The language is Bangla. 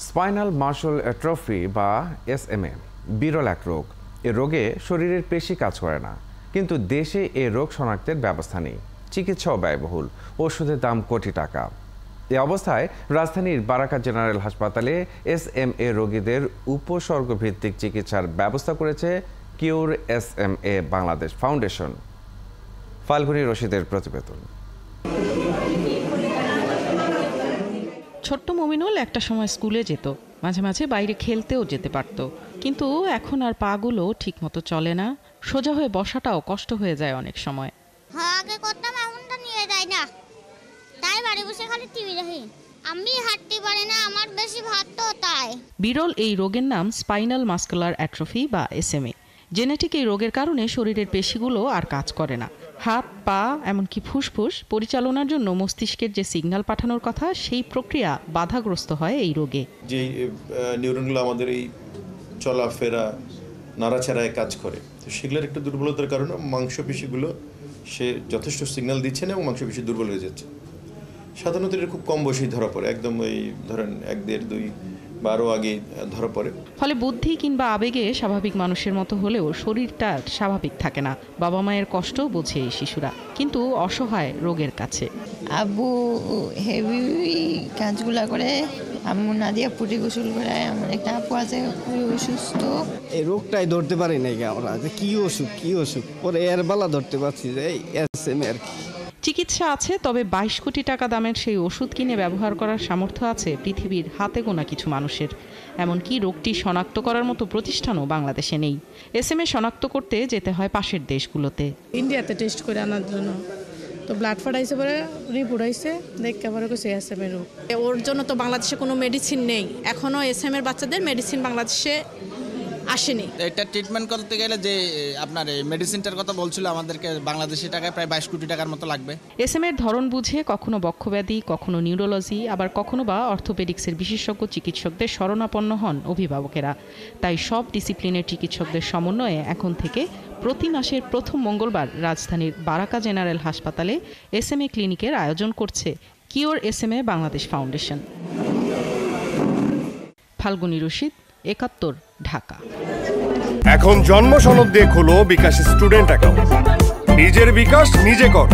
স্পাইনাল মাসল অ্যাট্রফি বা এসএমএ বিরল এক রোগ। এ রোগে শরীরের পেশি কাজ করে না, কিন্তু দেশে এ রোগ শনাক্তের ব্যবস্থা নেই, চিকিৎসাও ব্যয়বহুল, ওষুধের দাম কোটি টাকা। এ অবস্থায় রাজধানীর বারাকা জেনারেল হাসপাতালে এসএমএ রোগীদের উপসর্গ ভিত্তিক চিকিৎসার ব্যবস্থা করেছে cure SMA Bangladesh foundation. Falguni রশিদের প্রতিবেদন। ছোট্ট মমিনুল একটা সময় স্কুলে যেত, মাঝে মাঝে বাইরে খেলতেও যেতে পারত, কিন্তু এখন আর পাগুলো ঠিকমতো চলে না, সোজা হয়ে বসাটাও কষ্ট হয়ে যায় অনেক সময়। হ্যাঁ, আগে করতাম, এমনটা নিয়ে যায় না, তাই বাড়ি বসে খালি টিভি দেখি। আমি হাঁটতে পারি না, আমার বেশি ভাত তো তাই। বিরল এই রোগের নাম স্পাইনাল মাস্কুলার অ্যাট্রফি বা এসএমএ। জেনেটিক এই রোগের কারণে শরীরের পেশিগুলো আর কাজ করে না। হাত, পা, এমনকি ফুসফুস পরিচালনার জন্য মস্তিষ্কের যে সিগন্যাল পাঠানোর কথা, সেই প্রক্রিয়া বাধাগ্রস্ত হয় এই রোগে। যে নিউরনগুলো আমাদের এই চলাফেরা নাড়াচাড়ায় কাজ করে, তো সেগুলোর একটু দুর্বলতার কারণে মাংসপেশিগুলো সে যথেষ্ট সিগন্যাল দিচ্ছে না এবং মাংসপেশি দুর্বল হয়ে যাচ্ছে। সাধারণত এটা খুব কম বয়সেই ধরা পড়ে, একদম ওই ধরেন 1, 1.5, 2 বা আরও আগে ধরা পড়ে। ফলে বুদ্ধি কিংবা আবেগে স্বাভাবিক মানুষের মতো হলেও শরীরটা স্বাভাবিক থাকে না। বাবা মায়ের কষ্টও বোঝে এই শিশুরা, কিন্তু অসহায় রোগের কাছে। আব্বু হেভি কাজগুলা করে, আম্মু নাদিয়া পুটি গোসল করে, আমার একটা আপু আছে খুবই অসুস্থ। এই রোগটাই ধরতে পারি নাই আমরা, যে কি অসুখ পরে এর বেলা ধরতে পারছি যে এসএমএ আর কি। চিকিৎসা আছে, তবে 22 কোটি টাকা দামের সেই ওষুধ কিনে ব্যবহার করার সামর্থ্য আছে পৃথিবীর হাতে গোনা কিছু মানুষের। এমনকি রোগটি শনাক্ত করার মতো প্রতিষ্ঠানও বাংলাদেশে নেই। এসএমএ শনাক্ত করতে যেতে হয় পাশের দেশগুলোতে। ইন্ডিয়াতে টেস্ট করে আনার জন্য তো ব্লাড ফাটাইছে, পরে রিপোর্ট আইছে, দেখতে পরে কইছে এসএমএ রোগ। ওর জন্য তো বাংলাদেশে কোনো মেডিসিন নেই, এখনও এসএমএর বাচ্চাদের মেডিসিন বাংলাদেশে আসেনি। এটা ট্রিটমেন্ট করতে গেলে যে আপনার এই মেডিসিনটার কথা বলছিল, আমাদেরকে বাংলাদেশি টাকায় প্রায় 22 কোটি টাকার মতো লাগবে। এসএমএর ধরন বুঝে কখনো বক্ষব্যাধি, কখনো নিউরোলজি, আবার কখনো বা অর্থোপেডিক্সের বিশেষজ্ঞ চিকিৎসকদের শরণাপন্ন হন অভিভাবকেরা। তাই সব ডিসিপ্লিনের চিকিৎসকদের সমন্বয়ে এখন থেকে প্রতি মাসের প্রথম মঙ্গলবার রাজধানীর বারাকা জেনারেল হাসপাতালে এসএমএ ক্লিনিকের আয়োজন করছে cure SMA Bangladesh foundation. Falguni Rashid, 71, Dhaka. এখন জন্ম সনদ দিয়ে খোলো বিকাশ স্টুডেন্ট অ্যাকাউন্ট। নিজের বিকাশ নিজে কর।